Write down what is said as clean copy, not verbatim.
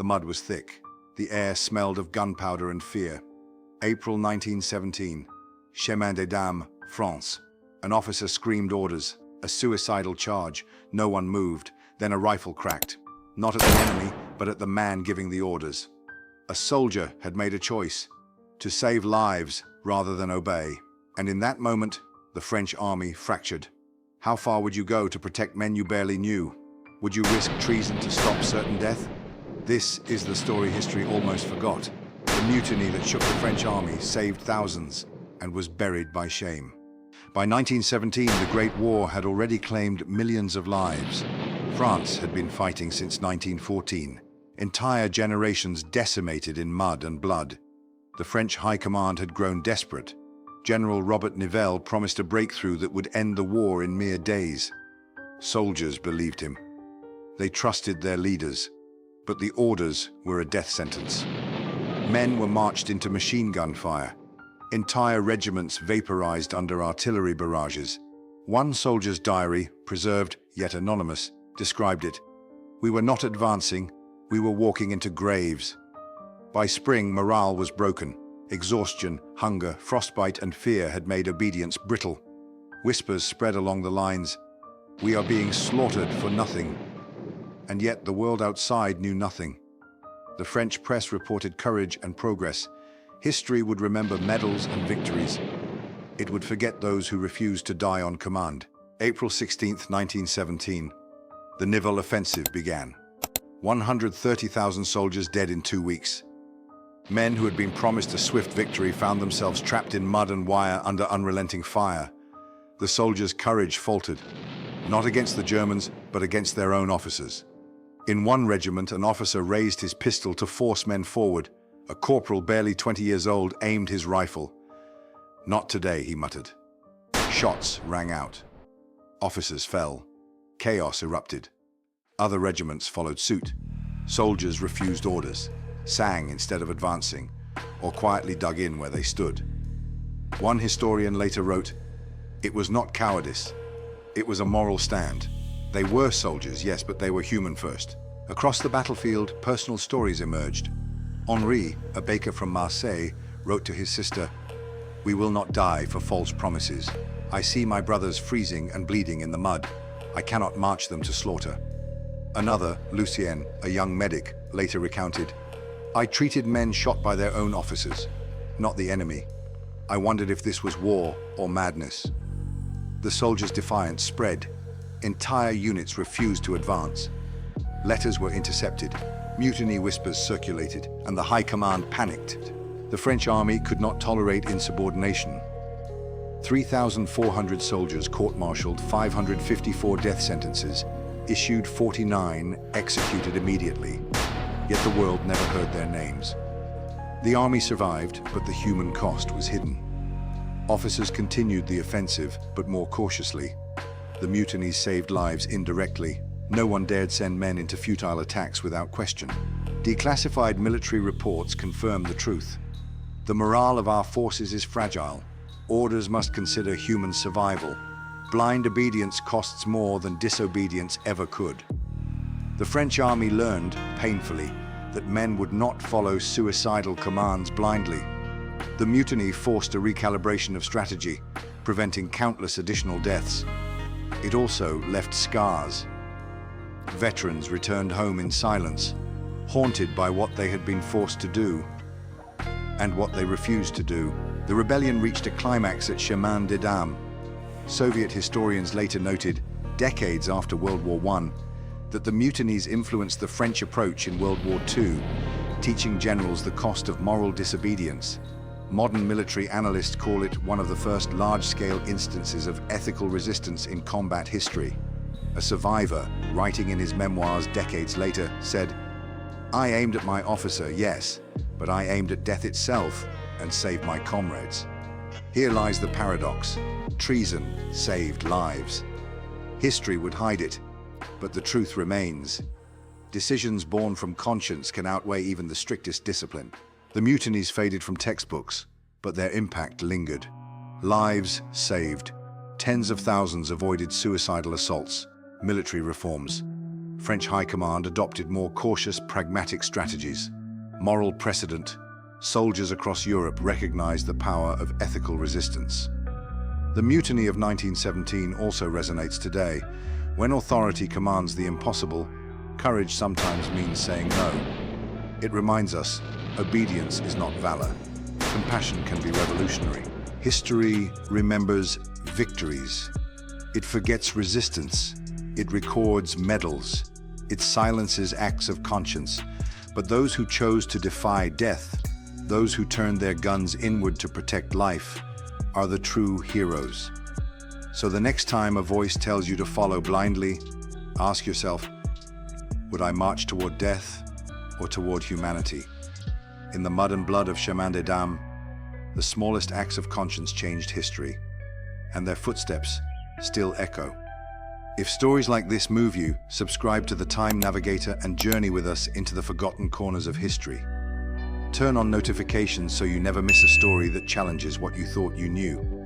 mud was thick. The air smelled of gunpowder and fear. April 1917, Chemin des Dames, France. An officer screamed orders, a suicidal charge. No one moved. Then a rifle cracked. Not at the enemy, but at the man giving the orders. A soldier had made a choice, to save lives rather than obey. And in that moment, the French army fractured. How far would you go to protect men you barely knew? Would you risk treason to stop certain death? This is the story history almost forgot. The mutiny that shook the French army saved thousands and was buried by shame. By 1917, the Great War had already claimed millions of lives. France had been fighting since 1914. Entire generations decimated in mud and blood. The French High Command had grown desperate. General Robert Nivelle promised a breakthrough that would end the war in mere days. Soldiers believed him. They trusted their leaders, but the orders were a death sentence. Men were marched into machine gun fire. Entire regiments vaporized under artillery barrages. One soldier's diary, preserved yet anonymous, described it. We were not advancing, we were walking into graves. By spring, morale was broken. Exhaustion, hunger, frostbite, and fear had made obedience brittle. Whispers spread along the lines. We are being slaughtered for nothing. And yet the world outside knew nothing. The French press reported courage and progress. History would remember medals and victories. It would forget those who refused to die on command. April 16, 1917. The Nivelle Offensive began. 130,000 soldiers dead in 2 weeks. Men who had been promised a swift victory found themselves trapped in mud and wire under unrelenting fire. The soldiers' courage faltered, not against the Germans, but against their own officers. In one regiment, an officer raised his pistol to force men forward. A corporal, barely 20 years old, aimed his rifle. Not today, he muttered. Shots rang out. Officers fell. Chaos erupted. Other regiments followed suit. Soldiers refused orders, sang instead of advancing, or quietly dug in where they stood. One historian later wrote, "It was not cowardice. It was a moral stand. They were soldiers, yes, but they were human first." Across the battlefield, personal stories emerged. Henri, a baker from Marseille, wrote to his sister, "We will not die for false promises. I see my brothers freezing and bleeding in the mud. I cannot march them to slaughter." Another, Lucien, a young medic, later recounted, "I treated men shot by their own officers, not the enemy. I wondered if this was war or madness." The soldiers' defiance spread. Entire units refused to advance. Letters were intercepted. Mutiny whispers circulated, and the High Command panicked. The French army could not tolerate insubordination. 3,400 soldiers court-martialed, 554 death sentences, issued 49, executed immediately. Yet the world never heard their names. The army survived, but the human cost was hidden. Officers continued the offensive, but more cautiously. The mutinies saved lives indirectly. No one dared send men into futile attacks without question. Declassified military reports confirm the truth. The morale of our forces is fragile. Orders must consider human survival. Blind obedience costs more than disobedience ever could. The French army learned, painfully, that men would not follow suicidal commands blindly. The mutiny forced a recalibration of strategy, preventing countless additional deaths. It also left scars. Veterans returned home in silence, haunted by what they had been forced to do and what they refused to do. The rebellion reached a climax at Chemin des Dames. Soviet historians later noted, decades after World War I, that the mutinies influenced the French approach in World War II, teaching generals the cost of moral disobedience. Modern military analysts call it one of the first large-scale instances of ethical resistance in combat history. A survivor, writing in his memoirs decades later, said, "I aimed at my officer, yes, but I aimed at death itself and saved my comrades." Here lies the paradox. Treason saved lives. History would hide it, but the truth remains. Decisions born from conscience can outweigh even the strictest discipline. The mutinies faded from textbooks, but their impact lingered. Lives saved. Tens of thousands avoided suicidal assaults, military reforms. French High Command adopted more cautious, pragmatic strategies. Moral precedent. Soldiers across Europe recognized the power of ethical resistance. The Mutiny of 1917 also resonates today. When authority commands the impossible, courage sometimes means saying no. It reminds us, obedience is not valor. Compassion can be revolutionary. History remembers victories. It forgets resistance. It records medals. It silences acts of conscience. But those who chose to defy death, those who turned their guns inward to protect life, are the true heroes. So the next time a voice tells you to follow blindly, ask yourself, would I march toward death or toward humanity? In the mud and blood of Chemin des Dames, the smallest acts of conscience changed history, and their footsteps still echo. If stories like this move you, subscribe to the Time Navigator and journey with us into the forgotten corners of history. Turn on notifications so you never miss a story that challenges what you thought you knew.